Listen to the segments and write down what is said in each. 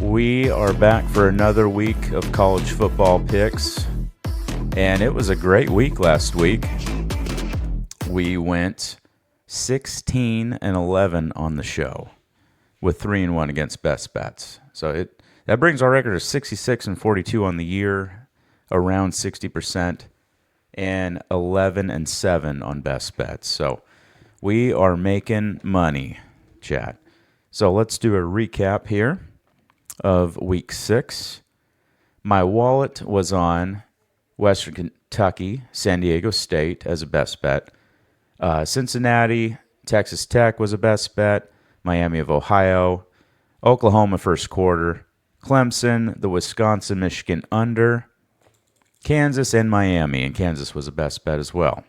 We are back for another week of college football picks, and it was a great week last week. We went 16-11 on the show with 3-1 against best bets. So that brings our record to 66-42 on the year, around 60%, and 11-7 on best bets. So we are making money, chat. So let's do a recap here of week 6. My wallet was on Western Kentucky, San Diego State as a best bet. Cincinnati, Texas Tech was a best bet. Miami of Ohio, Oklahoma first quarter, Clemson, the Wisconsin-Michigan under, Kansas and Miami, and Kansas was a best bet as well.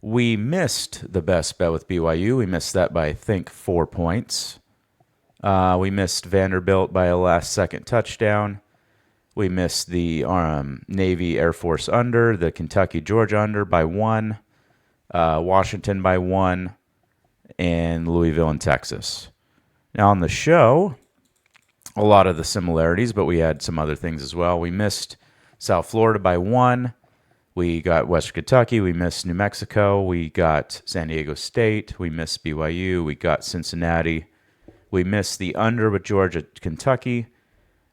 We missed the best bet with BYU. We missed that by, I think, 4 points. We missed Vanderbilt by a last-second touchdown. We missed the Navy Air Force under, the Kentucky-Georgia under by 1, Washington by 1, and Louisville and Texas. Now on the show, a lot of the similarities, but we had some other things as well. We missed South Florida by 1. We got Western Kentucky. We missed New Mexico. We got San Diego State. We missed BYU. We got Cincinnati. We missed the under with Georgia, Kentucky.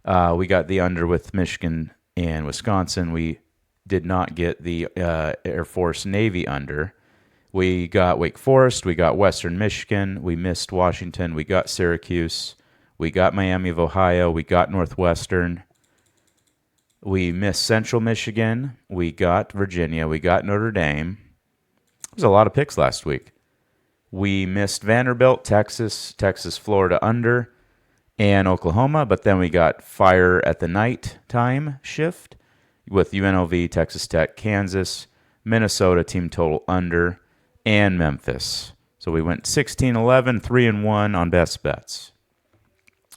We got the under with Michigan and Wisconsin. We did not get the Air Force Navy under. We got Wake Forest. We got Western Michigan. We missed Washington. We got Syracuse. We got Miami of Ohio. We got Northwestern. We missed Central Michigan. We got Virginia. We got Notre Dame. There was a lot of picks last week. We missed Vanderbilt, Texas, Florida under, and Oklahoma. But then we got fire at the night time shift with UNLV, Texas Tech, Kansas, Minnesota team total under, and Memphis. So we went 16-11, 3-1 on best bets.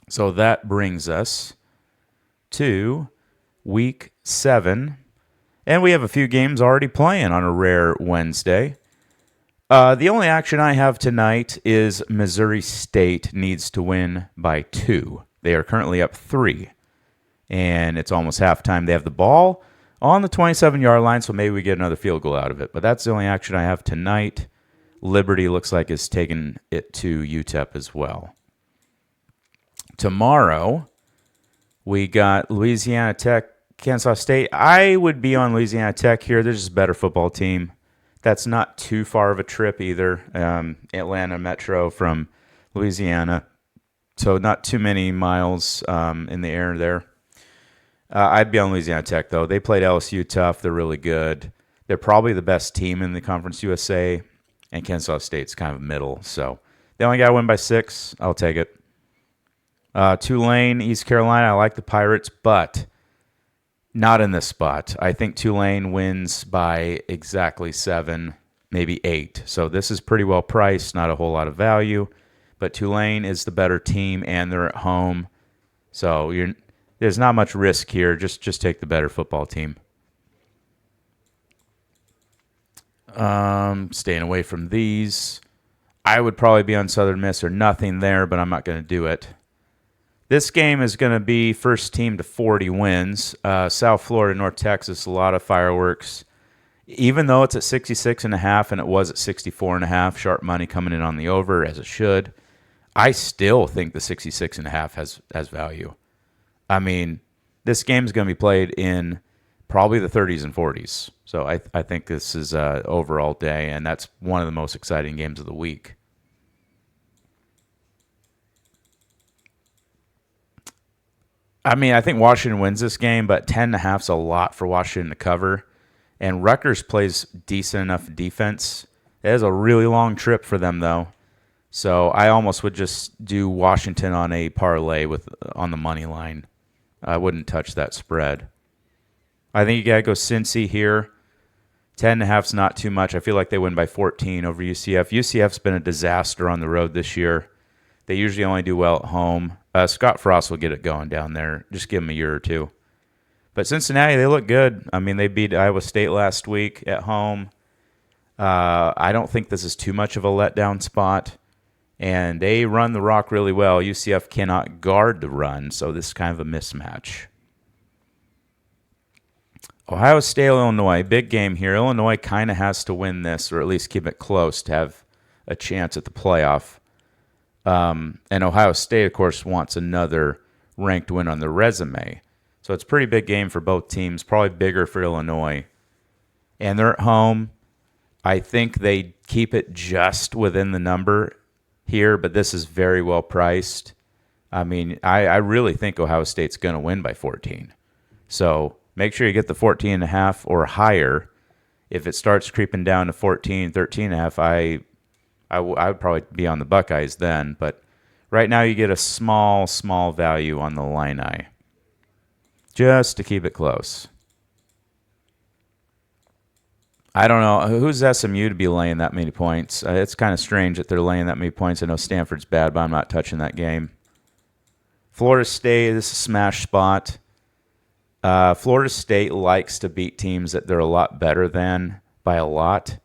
So that brings us to week 7. And we have a few games already playing on a rare Wednesday. The only action I have tonight is Missouri State needs to win by 2. They are currently up 3. And it's almost halftime. They have the ball on the 27-yard line, so maybe we get another field goal out of it. But that's the only action I have tonight. Liberty looks like is taking it to UTEP as well. Tomorrow, we got Louisiana Tech, Kansas State. I would be on Louisiana Tech here. They're just a better football team. That's not too far of a trip either. Atlanta Metro from Louisiana. So not too many miles in the air there. I'd be on Louisiana Tech, though. They played LSU tough. They're really good. They're probably the best team in the Conference USA. And Kansas State's kind of middle. So they only got to win by 6. I'll take it. Tulane, East Carolina. I like the Pirates, but not in this spot. I think Tulane wins by exactly 7, maybe 8. So this is pretty well priced, not a whole lot of value. But Tulane is the better team, and they're at home. So there's not much risk here. Just take the better football team. Staying away from these. I would probably be on Southern Miss or nothing there, but I'm not going to do it. This game is going to be first team to 40 wins. South Florida, North Texas, a lot of fireworks. Even though it's at 66.5 and it was at 64.5, sharp money coming in on the over as it should. I still think the 66.5 has value. I mean, this game is going to be played in probably the 30s and 40s. So I think this is an overall day, and that's one of the most exciting games of the week. I mean, I think Washington wins this game, but 10.5 is a lot for Washington to cover. And Rutgers plays decent enough defense. It is a really long trip for them, though. So I almost would just do Washington on a parlay on the money line. I wouldn't touch that spread. I think you got to go Cincy here. 10.5 is not too much. I feel like they win by 14 over UCF. UCF's been a disaster on the road this year. They usually only do well at home. Scott Frost will get it going down there. Just give him a year or two. But Cincinnati, they look good. I mean, they beat Iowa State last week at home. I don't think this is too much of a letdown spot. And they run the rock really well. UCF cannot guard the run, so this is kind of a mismatch. Ohio State, Illinois, big game here. Illinois kind of has to win this, or at least keep it close to have a chance at the playoff. And Ohio State, of course, wants another ranked win on their resume. So it's a pretty big game for both teams, probably bigger for Illinois. And they're at home. I think they keep it just within the number here, but this is very well priced. I mean, I really think Ohio State's going to win by 14. So make sure you get the 14.5 or higher. If it starts creeping down to 14, 13.5, I would probably be on the Buckeyes then. But right now you get a small value on the Illini, just to keep it close. I don't know. Who's SMU to be laying that many points? It's kind of strange that they're laying that many points. I know Stanford's bad, but I'm not touching that game. Florida State, this is a smash spot. Florida State likes to beat teams that they're a lot better than by a lot.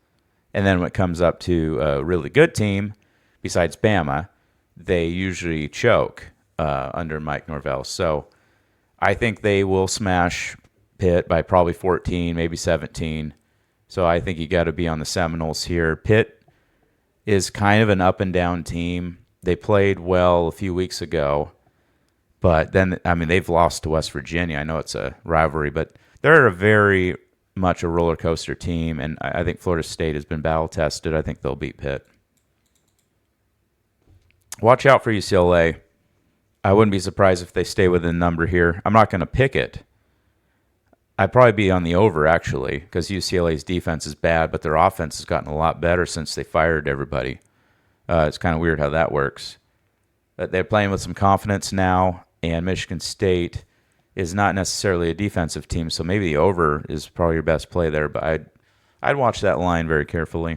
And then when it comes up to a really good team, besides Bama, they usually choke under Mike Norvell. So I think they will smash Pitt by probably 14, maybe 17. So I think you got to be on the Seminoles here. Pitt is kind of an up and down team. They played well a few weeks ago, but then, I mean, they've lost to West Virginia. I know it's a rivalry, but they're a very much a roller coaster team, and I think Florida State has been battle tested. I think they'll beat Pitt. Watch out for UCLA. I wouldn't be surprised if they stay within the number here. I'm not going to pick it. I'd probably be on the over, actually, because UCLA's defense is bad, but their offense has gotten a lot better since they fired everybody. It's kind of weird how that works. But they're playing with some confidence now, and Michigan State is not necessarily a defensive team, so maybe the over is probably your best play there, but I'd watch that line very carefully.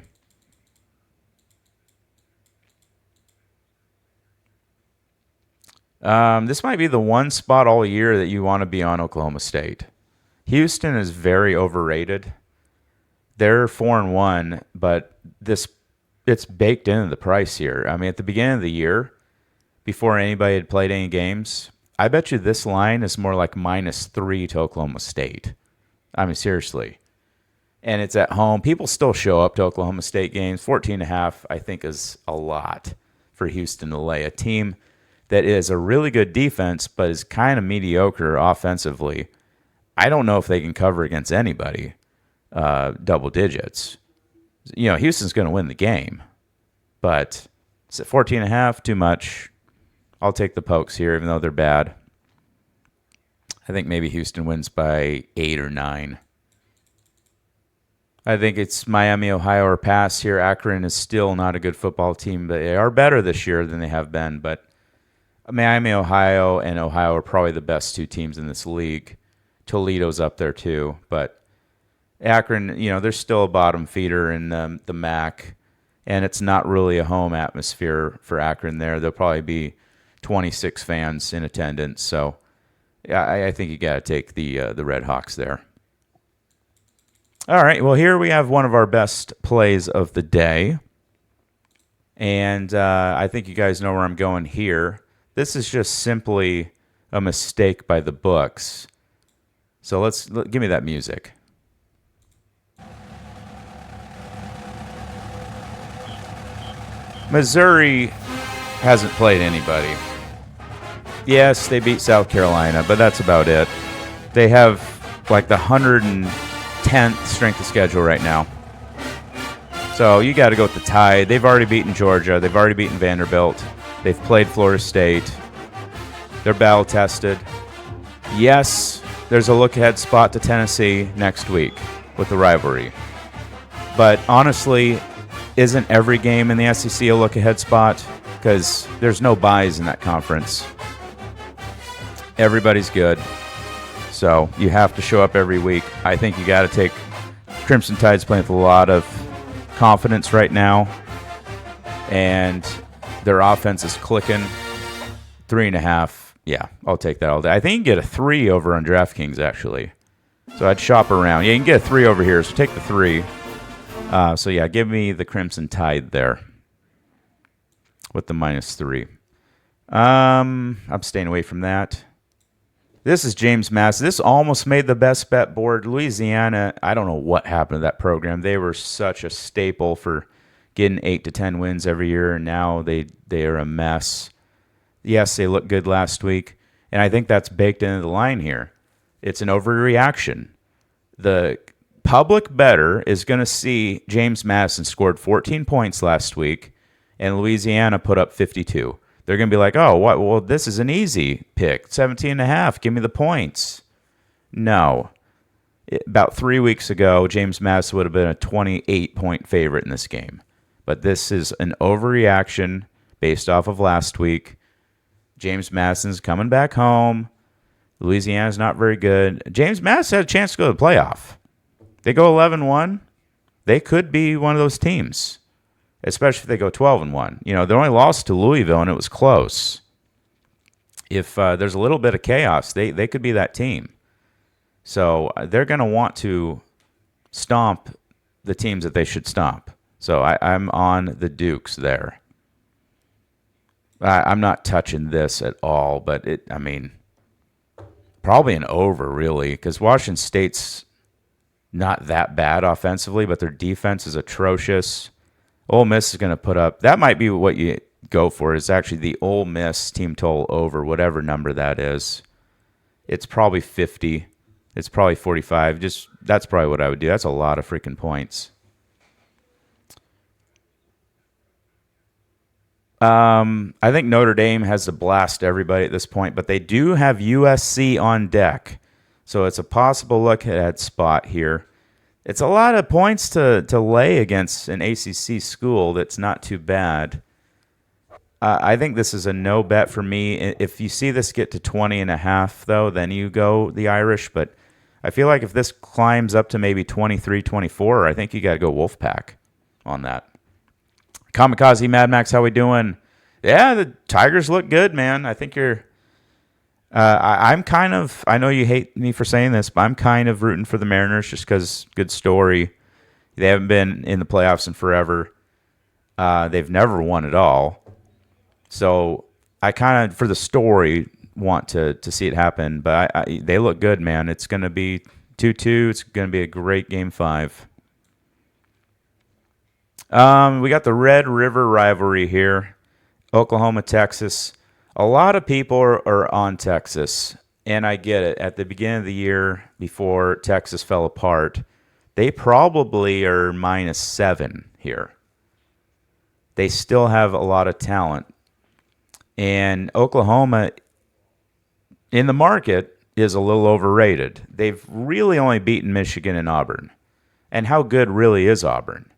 This might be the one spot all year that you want to be on Oklahoma State. Houston is very overrated. They're 4-1, but it's baked into the price here. I mean, at the beginning of the year, before anybody had played any games, I bet you this line is more like -3 to Oklahoma State. I mean, seriously. And it's at home. People still show up to Oklahoma State games. 14.5, I think, is a lot for Houston to lay. A team that is a really good defense, but is kind of mediocre offensively. I don't know if they can cover against anybody double digits. You know, Houston's going to win the game, but it's at 14.5, too much. I'll take the Pokes here, even though they're bad. I think maybe Houston wins by 8 or 9. I think it's Miami, Ohio, or pass here. Akron is still not a good football team, but they are better this year than they have been. But Miami, Ohio, and Ohio are probably the best two teams in this league. Toledo's up there too, but Akron, you know, they're still a bottom feeder in the MAC, and it's not really a home atmosphere for Akron there. There'll probably be 26 fans in attendance, so yeah, I think you got to take the Red Hawks there. All right, well, here we have one of our best plays of the day, and I think you guys know where I'm going here. This is just simply a mistake by the books. So give me that music. Missouri hasn't played anybody. Yes, they beat South Carolina, but that's about it. They have like the 110th strength of schedule right now. So you got to go with the Tide. They've already beaten Georgia. They've already beaten Vanderbilt. They've played Florida State. They're battle tested. Yes, there's a look-ahead spot to Tennessee next week with the rivalry. But honestly, isn't every game in the SEC a look-ahead spot? Because there's no buys in that conference. Everybody's good. So you have to show up every week. I think you got to take Crimson Tide's playing with a lot of confidence right now. And their offense is clicking. 3.5. Yeah, I'll take that all day. I think you can get a 3 over on DraftKings, actually. So I'd shop around. Yeah, you can get a 3 over here, so take the 3. So, yeah, give me the Crimson Tide there. with the -3. I'm staying away from that. This is James Madison. This almost made the best bet board. Louisiana, I don't know what happened to that program. They were such a staple for getting 8 to 10 wins every year, and now they are a mess. Yes, they looked good last week, and I think that's baked into the line here. It's an overreaction. The public bettor is going to see James Madison scored 14 points last week, and Louisiana put up 52. They're going to be like, oh, what? Well, this is an easy pick. 17.5. Give me the points. No. About 3 weeks ago, James Madison would have been a 28-point favorite in this game. But this is an overreaction based off of last week. James Madison's coming back home. Louisiana's not very good. James Madison had a chance to go to the playoff. They go 11-1. They could be one of those teams, especially if they go 12-1. You know, they only lost to Louisville, and it was close. If there's a little bit of chaos, they could be that team. So they're going to want to stomp the teams that they should stomp. So I'm on the Dukes there. I'm not touching this at all, but probably an over, really, because Washington State's not that bad offensively, but their defense is atrocious. Ole Miss is going to put up, that might be what you go for, is actually the Ole Miss team total over, whatever number that is. It's probably 50. It's probably 45. That's probably what I would do. That's a lot of freaking points. I think Notre Dame has to blast everybody at this point, but they do have USC on deck. So it's a possible look-ahead spot here. It's a lot of points to lay against an ACC school that's not too bad. I think this is a no bet for me. If you see this get to 20.5, though, then you go the Irish. But I feel like if this climbs up to maybe 23, 24, I think you got to go Wolfpack on that. Kamikaze Mad Max, how we doing? Yeah, the Tigers look good, man. I think you're... I'm kind of, I know you hate me for saying this, but I'm kind of rooting for the Mariners just because good story. They haven't been in the playoffs in forever. They've never won at all. So I kind of, for the story, want to see it happen. But they look good, man. It's going to be 2-2. It's going to be a great Game 5. We got the Red River rivalry here. Oklahoma, Texas. A lot of people are on Texas, and I get it. At the beginning of the year, before Texas fell apart, they probably are -7 here. They still have a lot of talent. And Oklahoma, in the market, is a little overrated. They've really only beaten Michigan and Auburn. And how good really is Auburn?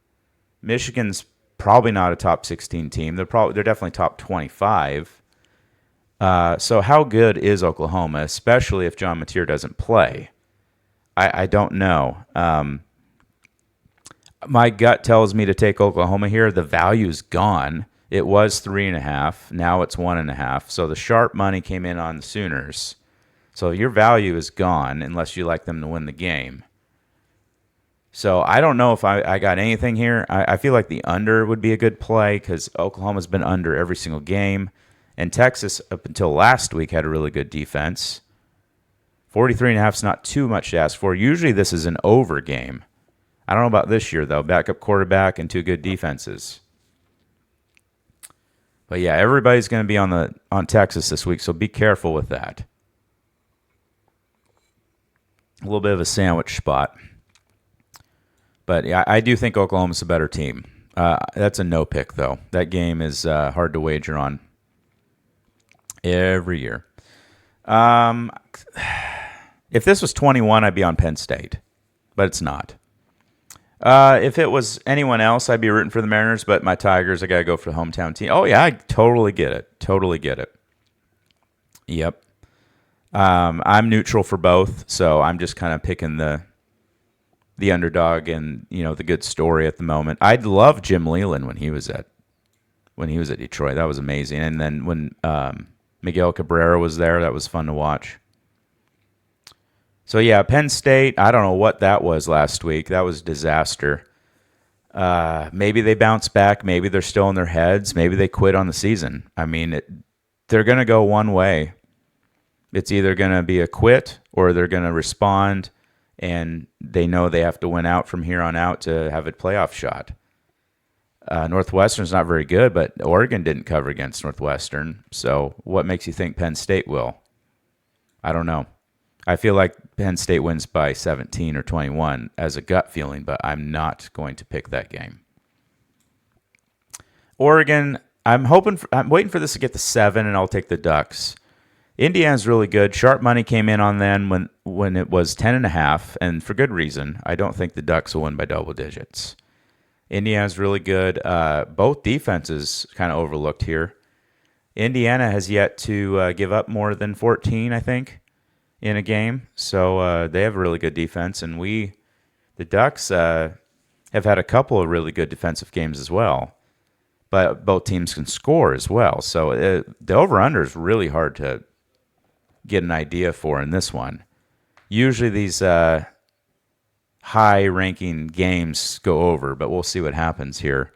Michigan's probably not a top 16 team. They're definitely top 25. So how good is Oklahoma, especially if John Mateer doesn't play? I don't know. My gut tells me to take Oklahoma here. The value's gone. It was 3.5. Now it's 1.5. So the sharp money came in on the Sooners. So your value is gone unless you like them to win the game. So I don't know if I got anything here. I feel like the under would be a good play because Oklahoma's been under every single game. And Texas, up until last week, had a really good defense. 43.5 is not too much to ask for. Usually this is an over game. I don't know about this year, though. Backup quarterback and two good defenses. But, yeah, everybody's going to be on Texas this week, so be careful with that. A little bit of a sandwich spot. But, yeah, I do think Oklahoma's a better team. That's a no pick, though. That game is hard to wager on. Every year. If this was 21, I'd be on Penn State, but it's not. If it was anyone else, I'd be rooting for the Mariners, but my Tigers, I got to go for the hometown team. Oh, yeah, I totally get it. Totally get it. Yep. I'm neutral for both, so I'm just kind of picking the underdog and, the good story at the moment. I'd love Jim Leland when he was at Detroit. That was amazing. And then when Miguel Cabrera was there, that was fun to watch. So, yeah, Penn State, I don't know what that was last week. That was a disaster. Maybe they bounce back. Maybe they're still in their heads. Maybe they quit on the season. I mean, they're going to go one way. It's either going to be a quit or they're going to respond, and they know they have to win out from here on out to have a playoff shot. Northwestern's not very good, but Oregon didn't cover against Northwestern. So what makes you think Penn State will? I don't know. I feel like Penn State wins by 17 or 21 as a gut feeling, but I'm not going to pick that game. Oregon, I'm waiting for this to get to 7, and I'll take the Ducks. Indiana's really good. Sharp money came in on them when it was 10.5, and for good reason. I don't think the Ducks will win by double digits. Indiana's really good. Both defenses kind of overlooked here. Indiana has yet to give up more than 14, I think, in a game. So they have a really good defense, and the Ducks, have had a couple of really good defensive games as well. But both teams can score as well. So the over-under is really hard to get an idea for in this one. Usually these high-ranking games go over, but we'll see what happens here.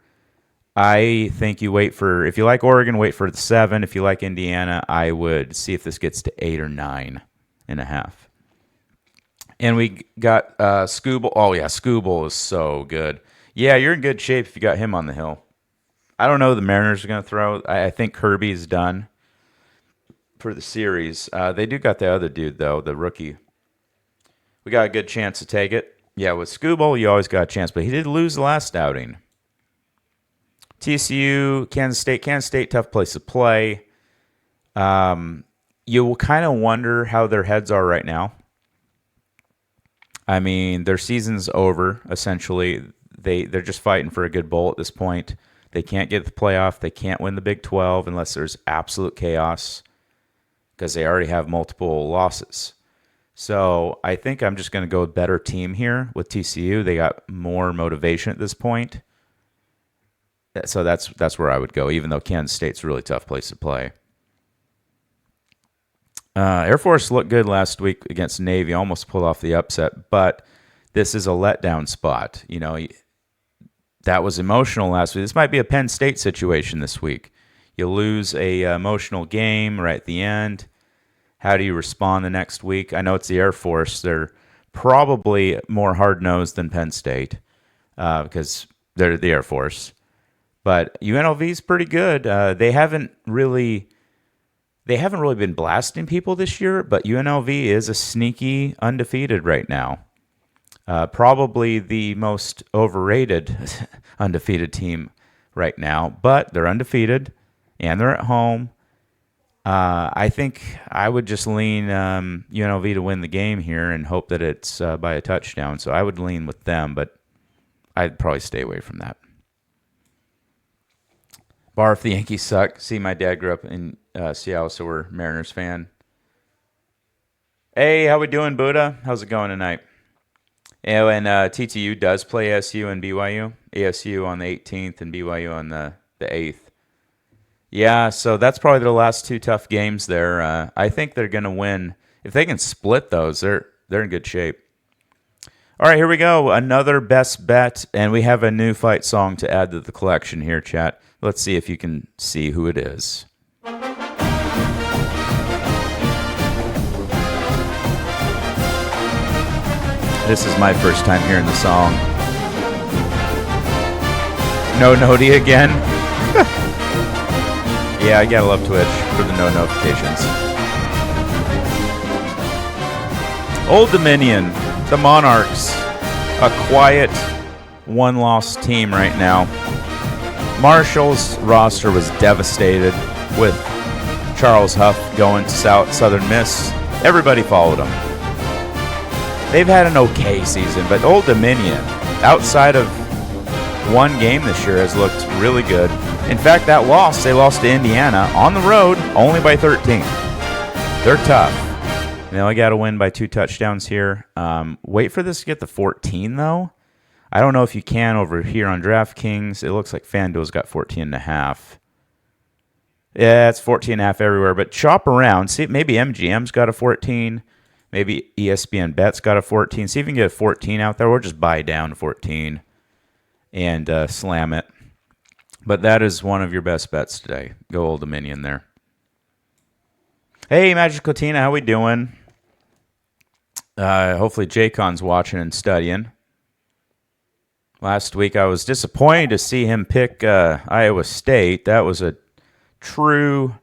I think if you like Oregon, wait for the 7. If you like Indiana, I would see if this gets to 8 or 9.5. And we got Skubal. Oh, yeah, Skubal is so good. Yeah, you're in good shape if you got him on the hill. I don't know who the Mariners are going to throw. I think Kirby's done for the series. They do got the other dude, though, the rookie. We got a good chance to take it. Yeah, with Skubal, you always got a chance, but he did lose the last outing. TCU, Kansas State, tough place to play. You will kind of wonder how their heads are right now. I mean, their season's over, essentially. They're just fighting for a good bowl at this point. They can't get the playoff. They can't win the Big 12 unless there's absolute chaos because they already have multiple losses. So I think I'm just going to go with better team here with TCU. They got more motivation at this point. So that's where I would go, even though Kansas State's a really tough place to play. Air Force looked good last week against Navy, almost pulled off the upset, but this is a letdown spot. You know, that was emotional last week. This might be a Penn State situation this week. You lose a emotional game right at the end. How do you respond the next week? I know it's the Air Force. They're probably more hard-nosed than Penn State because they're the Air Force. But UNLV is pretty good. They haven't really been blasting people this year, but UNLV is a sneaky undefeated right now. Probably the most overrated undefeated team right now, but they're undefeated and they're at home. I think I would just lean UNLV to win the game here and hope that it's by a touchdown. So I would lean with them, but I'd probably stay away from that. Barf, the Yankees suck. See, my dad grew up in Seattle, so we're Mariners fan. Hey, how we doing, Buddha? How's it going tonight? And TTU does play ASU and BYU. ASU on the 18th and BYU on the 8th. Yeah, so that's probably their last two tough games there. I think they're going to win. If they can split those, they're in good shape. All right, here we go. Another best bet, and we have a new fight song to add to the collection here, chat. Let's see if you can see who it is. This is my first time hearing the song. No Noti again? Yeah, I gotta love Twitch for the no notifications. Old Dominion, the Monarchs, a quiet one-loss team right now. Marshall's roster was devastated with Charles Huff going to Southern Miss. Everybody followed him. They've had an okay season, but Old Dominion, outside of one game this year, has looked really good. In fact, they lost to Indiana on the road only by 13. They're tough. They only got to win by 2 touchdowns here. Wait for this to get to 14, though. I don't know if you can over here on DraftKings. It looks like FanDuel's got 14.5. Yeah, it's 14.5 everywhere, but shop around. See, maybe MGM's got a 14. Maybe ESPN Bet's got a 14. See if you can get a 14 out there, or just buy down 14. and slam it. But that is one of your best bets today. Go Old Dominion there. Hey, Magic Latina, how we doing? Hopefully Jaycon's watching and studying. Last week I was disappointed to see him pick Iowa State. That was a true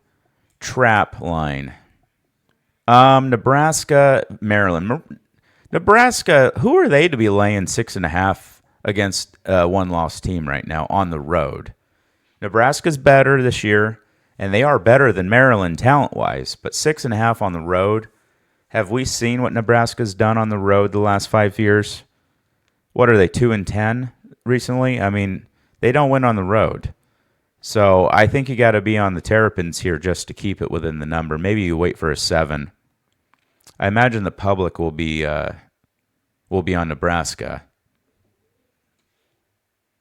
trap line. Nebraska, Maryland. Nebraska, who are they to be laying 6.5 against a one-loss team right now on the road? Nebraska's better this year, and they are better than Maryland talent-wise, but 6.5 on the road. Have we seen what Nebraska's done on the road the last 5 years? What are they, 2-10 recently? I mean, they don't win on the road. So I think you got to be on the Terrapins here just to keep it within the number. Maybe you wait for a 7. I imagine the public will be on Nebraska.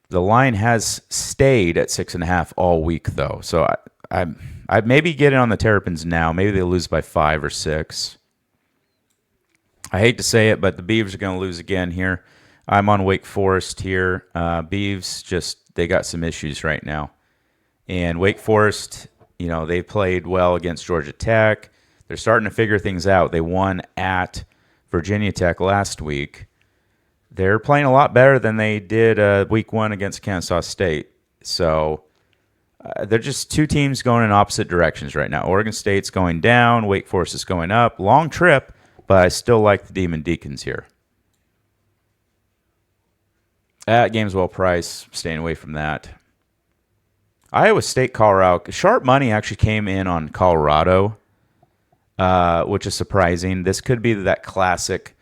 The line has stayed at 6.5 all week, though. So I maybe get in on the Terrapins now. Maybe they lose by 5 or 6. I hate to say it, but the Beavs are going to lose again here. I'm on Wake Forest here. Beavs they got some issues right now. And Wake Forest, they played well against Georgia Tech. They're starting to figure things out. They won at Virginia Tech last week. They're playing a lot better than they did week 1 against Kansas State. So they're just two teams going in opposite directions right now. Oregon State's going down. Wake Forest is going up. Long trip, but I still like the Demon Deacons here. At game's well priced. Staying away from that. Iowa State, Colorado. Sharp money actually came in on Colorado, which is surprising. This could be that classic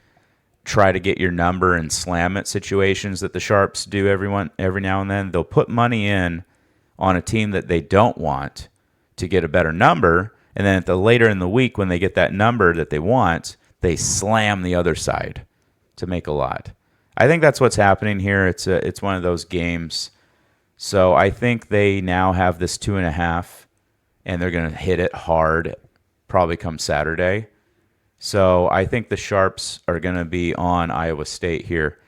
try to get your number and slam it situations that the Sharps do every now and then. They'll put money in on a team that they don't want to get a better number, and then later in the week when they get that number that they want, they slam the other side to make a lot. I think that's what's happening here. It's one of those games. So I think they now have this 2.5, and they're going to hit it hard probably come Saturday. So I think the Sharps are going to be on Iowa State here.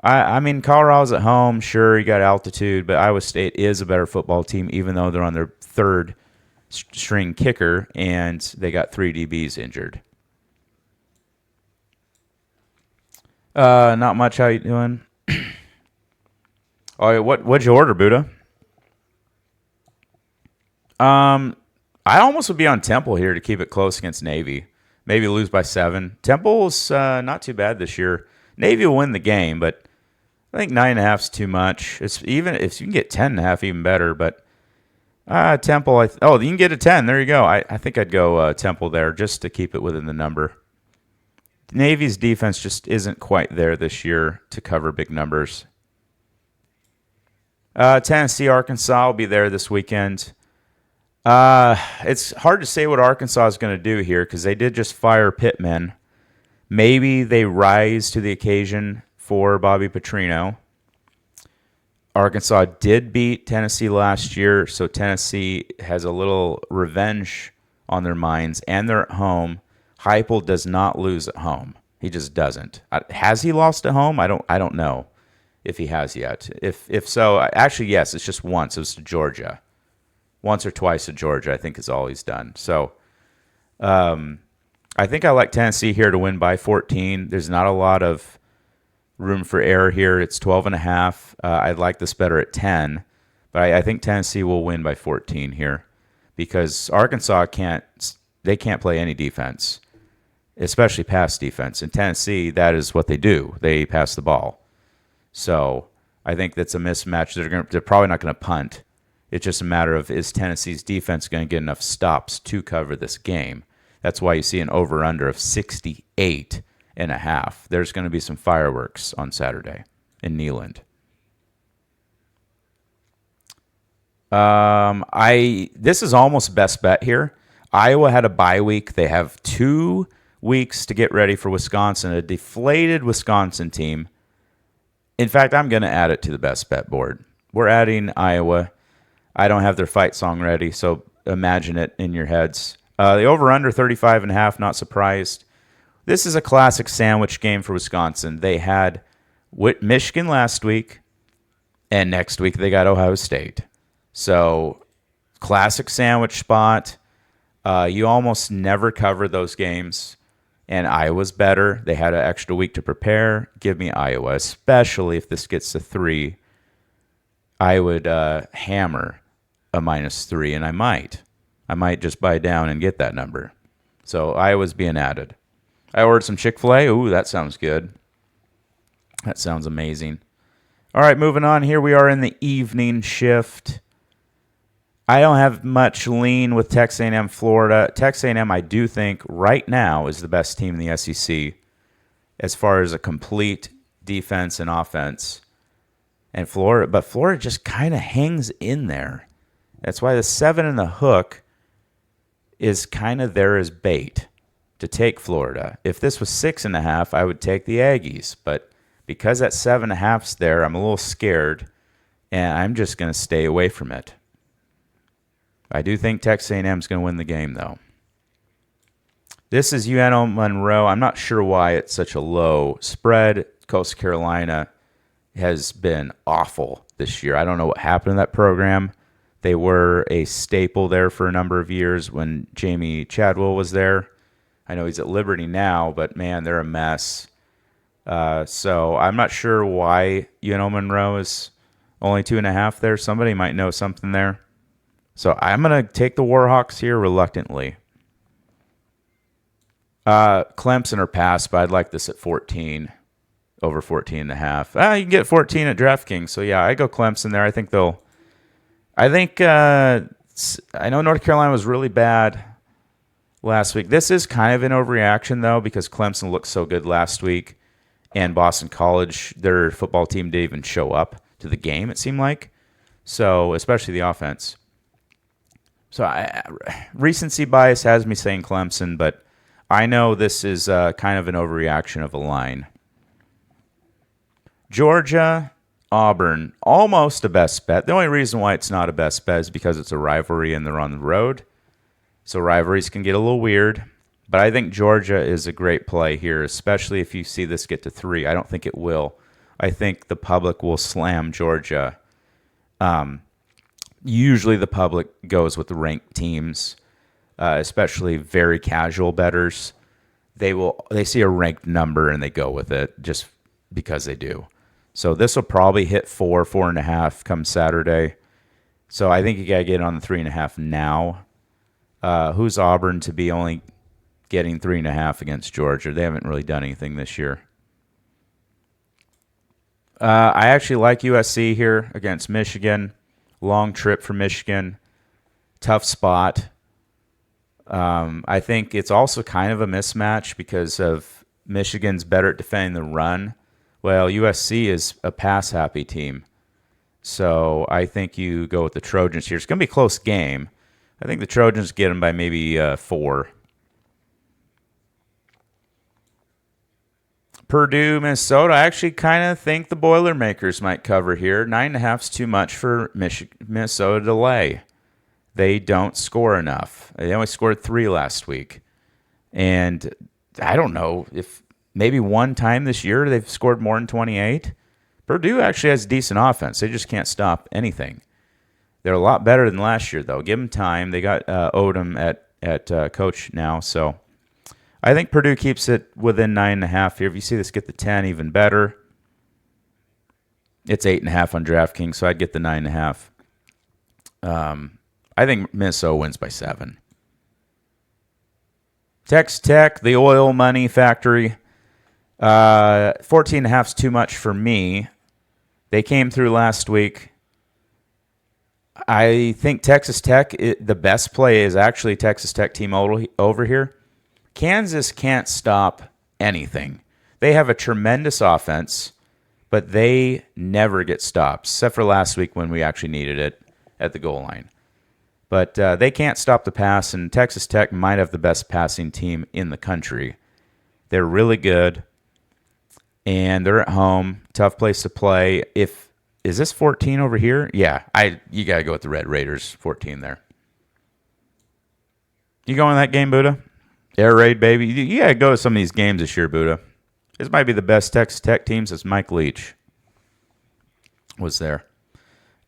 I mean, Colorado's at home. Sure, you got altitude, but Iowa State is a better football team, even though they're on their third string kicker, and they got 3 DBs injured. Not much. How you doing? Oh, what'd you order, Buddha? I almost would be on Temple here to keep it close against Navy. Maybe lose by 7. Temple's not too bad this year. Navy will win the game, but I think 9.5 is too much. It's even if you can get 10.5, even better. But Temple, you can get a 10. There you go. I think I'd go Temple there just to keep it within the number. Navy's defense just isn't quite there this year to cover big numbers. Tennessee, Arkansas will be there this weekend. It's hard to say what Arkansas is going to do here because they did just fire Pittman. Maybe they rise to the occasion for Bobby Petrino. Arkansas did beat Tennessee last year, so Tennessee has a little revenge on their minds, and they're at home. Heupel does not lose at home. He just doesn't. Has he lost at home? I don't know if he has yet. If so, actually, yes, it's just once. It was to Georgia. Once or twice to Georgia, I think, is all he's done. So I think I like Tennessee here to win by 14. There's not a lot of room for error here. It's 12.5. I'd like this better at 10, but I think Tennessee will win by 14 here because Arkansas can't play any defense, especially pass defense. In Tennessee, that is what they do. They pass the ball. So I think that's a mismatch. They're probably not going to punt. It's just a matter of, is Tennessee's defense going to get enough stops to cover this game? That's why you see an over-under of 68.5. There's going to be some fireworks on Saturday in Neyland. This is almost best bet here. Iowa had a bye week. They have 2 weeks to get ready for Wisconsin, a deflated Wisconsin team. In fact, I'm going to add it to the best bet board. We're adding Iowa. I don't have their fight song ready, so imagine it in your heads. The over-under 35.5, not surprised. This is a classic sandwich game for Wisconsin. They had Michigan last week. And next week they got Ohio State. So classic sandwich spot. You almost never cover those games. And Iowa's better. They had an extra week to prepare. Give me Iowa, especially if this gets to 3. I would hammer a -3, and I might. I might just buy down and get that number. So Iowa's being added. I ordered some Chick-fil-A. Ooh, that sounds good. That sounds amazing. All right, moving on. Here we are in the evening shift. I don't have much lean with Texas A&M Florida. Texas A&M, I do think, right now is the best team in the SEC as far as a complete defense and offense. And Florida just kind of hangs in there. That's why the 7 and the hook is kind of there as bait to take Florida. If this was 6.5, I would take the Aggies. But because that 7.5's there, I'm a little scared, and I'm just going to stay away from it. I do think Texas A&M is going to win the game, though. This is UNO Monroe. I'm not sure why it's such a low spread. Coastal Carolina has been awful this year. I don't know what happened to that program. They were a staple there for a number of years when Jamie Chadwell was there. I know he's at Liberty now, but, man, they're a mess. So I'm not sure why UNO Monroe is only 2.5 there. Somebody might know something there. So I'm going to take the Warhawks here reluctantly. Clemson or pass, but I'd like this at 14, over 14.5. You can get 14 at DraftKings. So, yeah, I go Clemson there. I know North Carolina was really bad last week. This is kind of an overreaction, though, because Clemson looked so good last week. And Boston College, their football team didn't even show up to the game, it seemed like. So, especially the offense. So, recency bias has me saying Clemson, but I know this is kind of an overreaction of a line. Georgia, Auburn, almost a best bet. The only reason why it's not a best bet is because it's a rivalry and they're on the road. So rivalries can get a little weird. But I think Georgia is a great play here, especially if you see this get to 3. I don't think it will. I think the public will slam Georgia. Usually the public goes with the ranked teams, especially very casual bettors. They see a ranked number and they go with it just because they do. So this will probably hit 4.5 come Saturday. So I think you got to get on the 3.5 now. Who's Auburn to be only getting 3.5 against Georgia? They haven't really done anything this year. I actually like USC here against Michigan. Long trip for Michigan. Tough spot. I think it's also kind of a mismatch because of Michigan's better at defending the run. Well, USC is a pass-happy team. So I think you go with the Trojans here. It's going to be a close game. I think the Trojans get them by maybe 4. Purdue, Minnesota. I actually kind of think the Boilermakers might cover here. 9.5 is too much for Minnesota to lay. They don't score enough. They only scored 3 last week. And I don't know if maybe one time this year they've scored more than 28. Purdue actually has decent offense. They just can't stop anything. They're a lot better than last year, though. Give them time. They got Odom at coach now, so I think Purdue keeps it within 9.5 here. If you see this get the 10, even better. It's 8.5 on DraftKings, so I'd get the 9.5. I think Minnesota wins by 7. Texas Tech, the oil money factory. 14.5 is too much for me. They came through last week. I think Texas Tech, the best play is actually Texas Tech team over here. Kansas can't stop anything. They have a tremendous offense, but they never get stopped, except for last week when we actually needed it at the goal line. But they can't stop the pass, and Texas Tech might have the best passing team in the country. They're really good, and they're at home. Tough place to play. Is this 14 over here? Yeah, you got to go with the Red Raiders, 14 there. You going in that game, Buddha? Air Raid, baby. You got to go to some of these games this year, Buddha. This might be the best Texas Tech team since Mike Leach was there.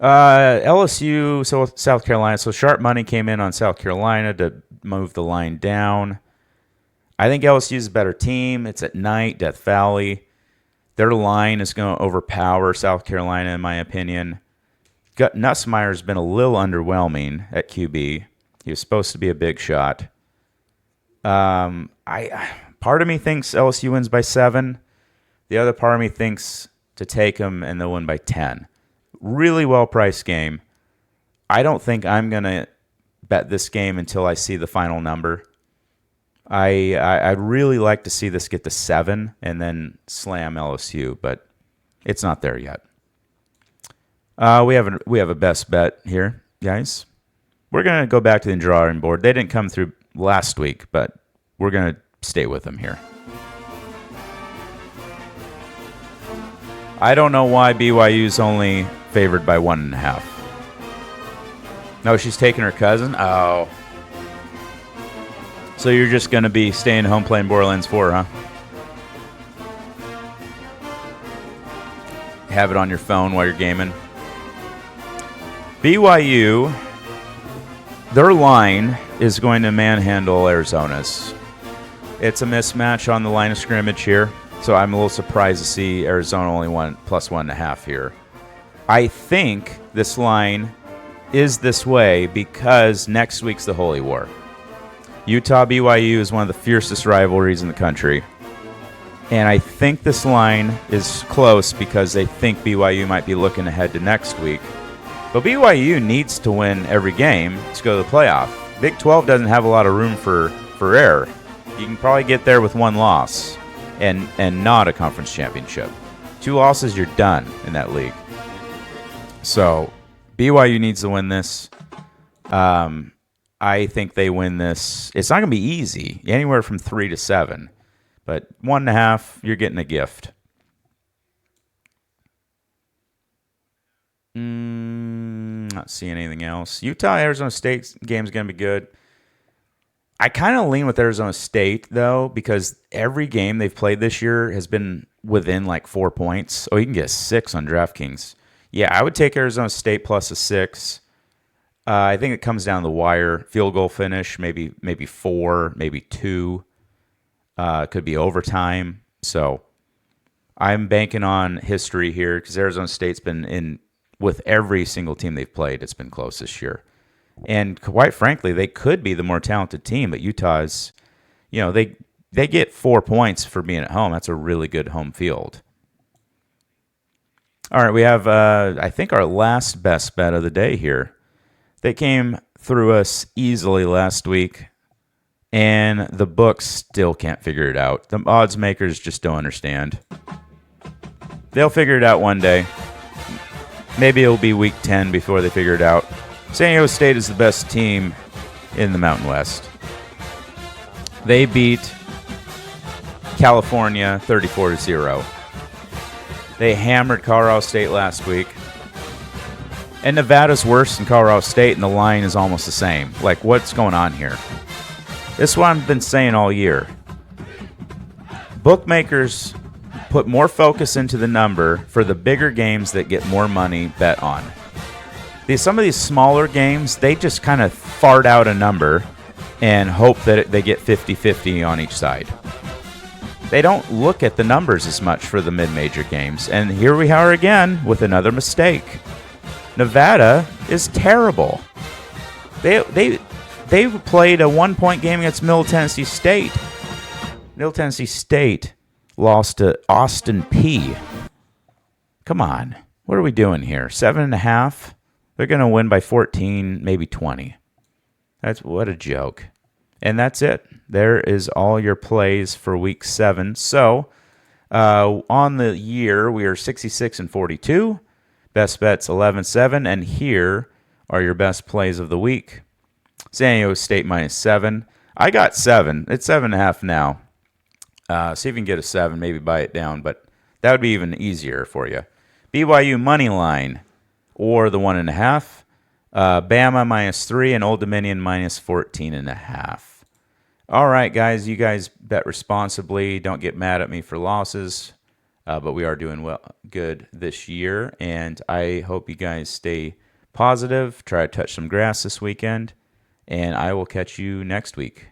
LSU, so South Carolina. So sharp money came in on South Carolina to move the line down. I think LSU is a better team. It's at night, Death Valley. Their line is going to overpower South Carolina, in my opinion. Nussmeier's been a little underwhelming at QB. He was supposed to be a big shot. Part of me thinks LSU wins by 7. The other part of me thinks to take them and they'll win by 10. Really well-priced game. I don't think I'm going to bet this game until I see the final number. I'd really like to see this get to 7 and then slam LSU, but it's not there yet. We have a best bet here, guys. We're going to go back to the drawing board. They didn't come through last week, but we're going to stay with them here. I don't know why BYU's only favored by 1.5. No, she's taking her cousin? Oh. So you're just going to be staying home playing Borderlands 4, huh? Have it on your phone while you're gaming. BYU, their line is going to manhandle Arizona's. It's a mismatch on the line of scrimmage here, so I'm a little surprised to see Arizona only plus 1.5 here. I think this line is this way because next week's the Holy War. Utah-BYU is one of the fiercest rivalries in the country. And I think this line is close because they think BYU might be looking ahead to next week. But BYU needs to win every game to go to the playoff. Big 12 doesn't have a lot of room for error. You can probably get there with one loss and not a conference championship. 2 losses, you're done in that league. So BYU needs to win this. I think they win this. It's not going to be easy, anywhere from 3 to 7. But 1.5, you're getting a gift. Not seeing anything else. Utah-Arizona State game's going to be good. I kind of lean with Arizona State, though, because every game they've played this year has been within like 4 points. Oh, you can get 6 on DraftKings. Yeah, I would take Arizona State plus a 6. I think it comes down to the wire. Field goal finish, maybe 4, maybe 2. Could be overtime. So I'm banking on history here because Arizona State's been in with every single team they've played. It's been close this year. And quite frankly, they could be the more talented team, but Utah's, they get 4 points for being at home. That's a really good home field. All right, we have, I think, our last best bet of the day here. They came through us easily last week, and the books still can't figure it out. The odds makers just don't understand. They'll figure it out one day. Maybe it'll be week 10 before they figure it out. San Diego State is the best team in the Mountain West. They beat California 34-0. They hammered Colorado State last week. And Nevada's worse than Colorado State, and the line is almost the same. Like, what's going on here? This is what I've been saying all year. Bookmakers put more focus into the number for the bigger games that get more money bet on. Some of these smaller games, they just kind of fart out a number and hope that they get 50-50 on each side. They don't look at the numbers as much for the mid-major games. And here we are again with another mistake. Nevada is terrible. They played a 1-point game against Middle Tennessee State. Middle Tennessee State lost to Austin P. Come on. What are we doing here? 7.5? They're going to win by 14, maybe 20. What a joke. And that's it. There is all your plays for week 7. So, on the year, we are 66-42. Best bets 11-7. And here are your best plays of the week. San Diego State minus 7. I got 7. It's 7.5 now. See if you can get a 7, maybe buy it down. But that would be even easier for you. BYU money line or the 1.5. Bama minus 3 and Old Dominion minus 14.5. All right, guys. You guys bet responsibly. Don't get mad at me for losses. but we are doing good this year, and I hope you guys stay positive. Try to touch some grass this weekend, and I will catch you next week.